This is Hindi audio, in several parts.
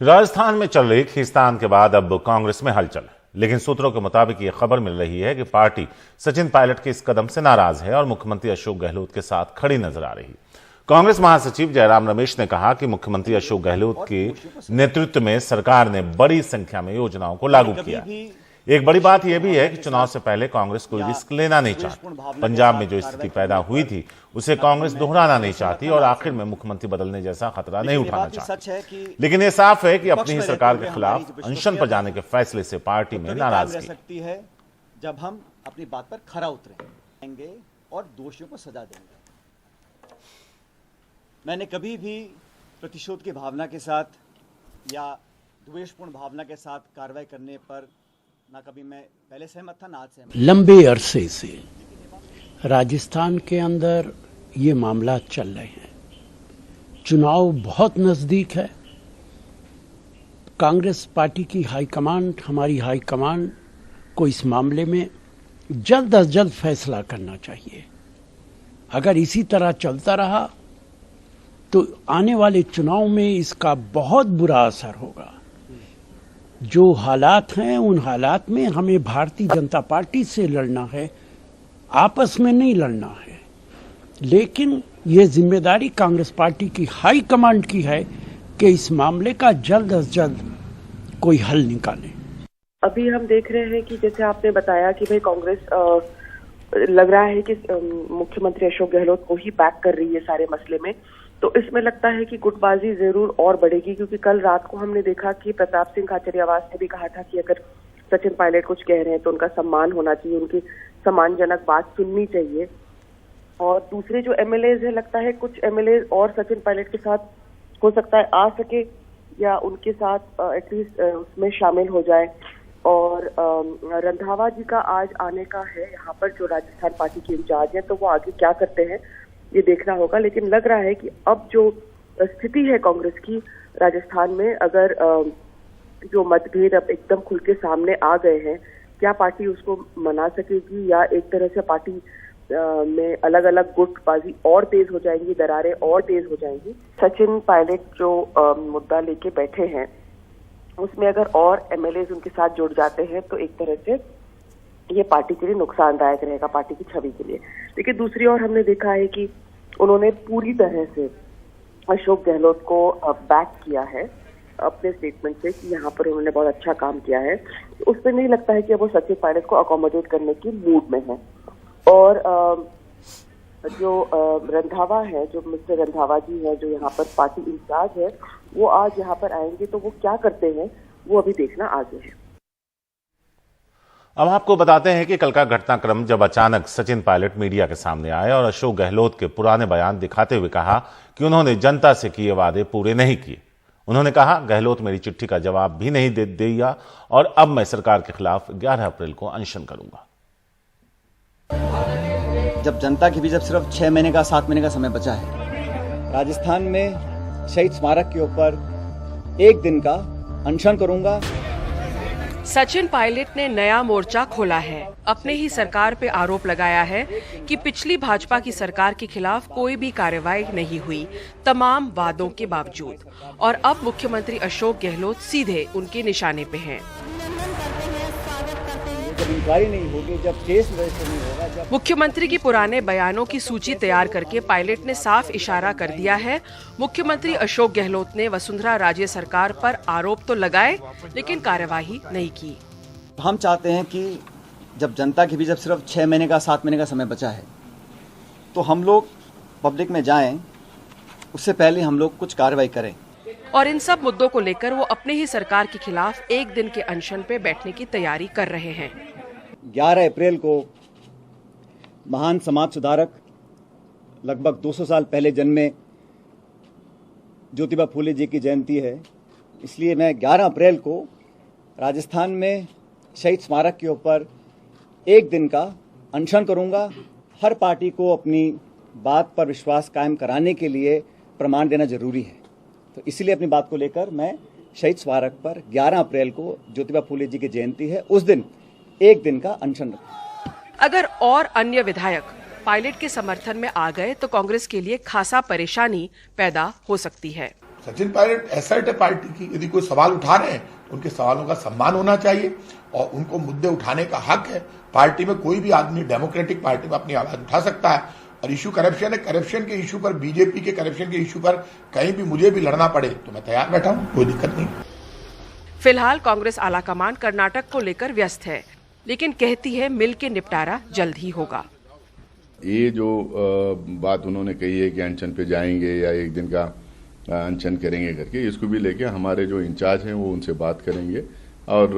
राजस्थान में चल रही खींचतान के बाद अब कांग्रेस में हलचल है, लेकिन सूत्रों के मुताबिक ये खबर मिल रही है कि पार्टी सचिन पायलट के इस कदम से नाराज है और मुख्यमंत्री अशोक गहलोत के साथ खड़ी नजर आ रही। कांग्रेस महासचिव जयराम रमेश ने कहा कि मुख्यमंत्री अशोक गहलोत के नेतृत्व में सरकार ने बड़ी संख्या में योजनाओं को लागू किया। एक बड़ी बात यह भी है कि चुनाव से पहले कांग्रेस कोई रिस्क लेना नहीं चाहती। पंजाब में जो स्थिति पैदा हुई थी उसे कांग्रेस दोहराना नहीं चाहती और आखिर में मुख्यमंत्री बदलने जैसा खतरा नहीं उठाना चाहती। लेकिन ये साफ है कि अपनी ही सरकार के खिलाफ अनशन पर जाने के फैसले से पार्टी में नाराजगी है। जब हम अपनी बात पर खरा उतरेंगे और दोषियों को सजा देंगे। मैंने कभी भी प्रतिशोध की भावना के साथ या द्वेषपूर्ण भावना के साथ कार्रवाई करने पर ना कभी मैं पहले सहमत था, ना आज सहमत। लंबे अरसे से राजस्थान के अंदर ये मामला चल रहे हैं। चुनाव बहुत नजदीक है। कांग्रेस पार्टी की हाईकमांड, हमारी हाईकमांड को इस मामले में जल्द अज जल्द फैसला करना चाहिए। अगर इसी तरह चलता रहा तो आने वाले चुनाव में इसका बहुत बुरा असर होगा। जो हालात हैं उन हालात में हमें भारतीय जनता पार्टी से लड़ना है, आपस में नहीं लड़ना है। लेकिन ये जिम्मेदारी कांग्रेस पार्टी की हाई कमांड की है कि इस मामले का जल्द अज जल्द कोई हल निकाले। अभी हम देख रहे हैं कि जैसे आपने बताया कि भाई कांग्रेस लग रहा है कि मुख्यमंत्री अशोक गहलोत को ही बैक कर रही है सारे मसले में, तो इसमें लगता है कि गुटबाजी जरूर और बढ़ेगी। क्योंकि कल रात को हमने देखा कि प्रताप सिंह खाचरियावास ने भी कहा था कि अगर सचिन पायलट कुछ कह रहे हैं तो उनका सम्मान होना चाहिए, उनकी सम्मानजनक बात सुननी चाहिए। और दूसरे जो एमएलएज है, लगता है कुछ एमएलए और सचिन पायलट के साथ हो सकता है आ सके या उनके साथ एटलीस्ट उसमें शामिल हो जाए। और रंधावा जी का आज आने का है यहाँ पर, जो राजस्थान पार्टी के इंचार्ज है, तो वो आगे क्या करते हैं ये देखना होगा। लेकिन लग रहा है कि अब जो स्थिति है कांग्रेस की राजस्थान में, अगर जो मतभेद अब एकदम खुल के सामने आ गए हैं, क्या पार्टी उसको मना सकेगी या एक तरह से पार्टी में अलग अलग गुटबाजी और तेज हो जाएंगी, दरारें और तेज हो जाएंगी। सचिन पायलट जो मुद्दा लेके बैठे हैं उसमें अगर और एमएलए उनके साथ जुड़ जाते हैं तो एक तरह से ये पार्टी के लिए नुकसानदायक रहेगा, पार्टी की छवि के लिए। लेकिन दूसरी ओर हमने देखा है कि उन्होंने पूरी तरह से अशोक गहलोत को बैक किया है अपने स्टेटमेंट से कि यहाँ पर उन्होंने बहुत अच्छा काम किया है। तो उसमें नहीं लगता है कि वो सचिन पायलट को अकोमोडेट करने की मूड में है। और जो रंधावा है, जो मिस्टर रंधावा जी है, जो यहाँ पर पार्टी इंचार्ज है, वो आज यहाँ पर आएंगे तो वो क्या करते हैं वो अभी देखना आगे है। अब आपको बताते हैं कि कल का घटनाक्रम जब अचानक सचिन पायलट मीडिया के सामने आए और अशोक गहलोत के पुराने बयान दिखाते हुए कहा कि उन्होंने जनता से किए वादे पूरे नहीं किए। उन्होंने कहा, गहलोत मेरी चिट्ठी का जवाब भी नहीं दे दिया और अब मैं सरकार के खिलाफ 11 अप्रैल को अनशन करूंगा। जब जनता के बीच अब सिर्फ 6 महीने का 7 महीने का समय बचा है, राजस्थान में शहीद स्मारक के ऊपर 1 दिन का अनशन करूंगा। सचिन पायलट ने नया मोर्चा खोला है। अपने ही सरकार पे आरोप लगाया है कि पिछली भाजपा की सरकार के खिलाफ कोई भी कार्रवाई नहीं हुई, तमाम वादों के बावजूद। और अब मुख्यमंत्री अशोक गहलोत सीधे उनके निशाने पे हैं। जब इंक्वायरी नहीं होगी, जब केस रजिस्टर नहीं होगा, जब मुख्यमंत्री के पुराने बयानों की सूची तैयार करके पायलट ने साफ इशारा कर दिया है। मुख्यमंत्री अशोक गहलोत ने वसुंधरा राजे सरकार पर आरोप तो लगाए लेकिन कार्यवाही नहीं की। हम चाहते हैं कि जब जनता के बीच अब सिर्फ 6 महीने का 7 महीने का समय बचा है, तो हम लोग पब्लिक में जाएं, उससे पहले हम लोग कुछ कार्रवाई करें। और इन सब मुद्दों को लेकर वो अपने ही सरकार के खिलाफ 1 दिन के अनशन पे बैठने की तैयारी कर रहे हैं। 11 अप्रैल को महान समाज सुधारक, लगभग 200 साल पहले जन्मे ज्योतिबा फूले जी की जयंती है। इसलिए मैं 11 अप्रैल को राजस्थान में शहीद स्मारक के ऊपर 1 दिन का अनशन करूंगा। हर पार्टी को अपनी बात पर विश्वास कायम कराने के लिए प्रमाण देना जरूरी है, तो इसलिए अपनी बात को लेकर मैं शहीद स्मारक पर 11 अप्रैल को ज्योतिबा फूले जी की जयंती है, उस दिन 1 दिन का अनशन रखा। अगर और अन्य विधायक पायलट के समर्थन में आ गए तो कांग्रेस के लिए खासा परेशानी पैदा हो सकती है। सचिन पायलट एसेट है पार्टी की, यदि कोई सवाल उठा रहे हैं उनके सवालों का सम्मान होना चाहिए और उनको मुद्दे उठाने का हक है। पार्टी में कोई भी आदमी डेमोक्रेटिक पार्टी में अपनी आवाज उठा सकता है और इशू करप्शन है, करप्शन के इशू पर, बीजेपी के करप्शन के इशू पर कहीं भी मुझे भी लड़ना पड़े तो मैं तैयार बैठा हूं, कोई दिक्कत नहीं। फिलहाल कांग्रेस आलाकमान कर्नाटक को लेकर व्यस्त है, लेकिन कहती है मिल के निपटारा जल्द ही होगा। ये जो बात उन्होंने कही है कि अनशन पे जाएंगे या एक दिन का अनशन करेंगे करके, इसको भी लेके हमारे जो इंचार्ज हैं वो उनसे बात करेंगे और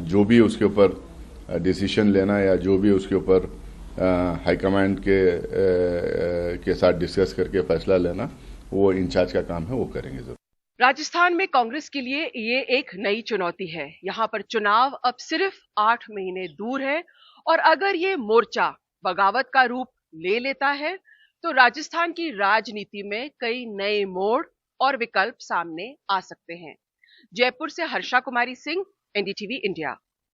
जो भी उसके ऊपर डिसीजन लेना या जो भी उसके ऊपर हाईकमांड के साथ डिस्कस करके फैसला लेना, वो इंचार्ज का काम है, वो करेंगे जरूर। राजस्थान में कांग्रेस के लिए ये एक नई चुनौती है। यहाँ पर चुनाव अब सिर्फ 8 महीने दूर है और अगर ये मोर्चा बगावत का रूप ले लेता है तो राजस्थान की राजनीति में कई नए मोड़ और विकल्प सामने आ सकते हैं। जयपुर से हर्षा कुमारी सिंह, एनडीटीवी इंडिया।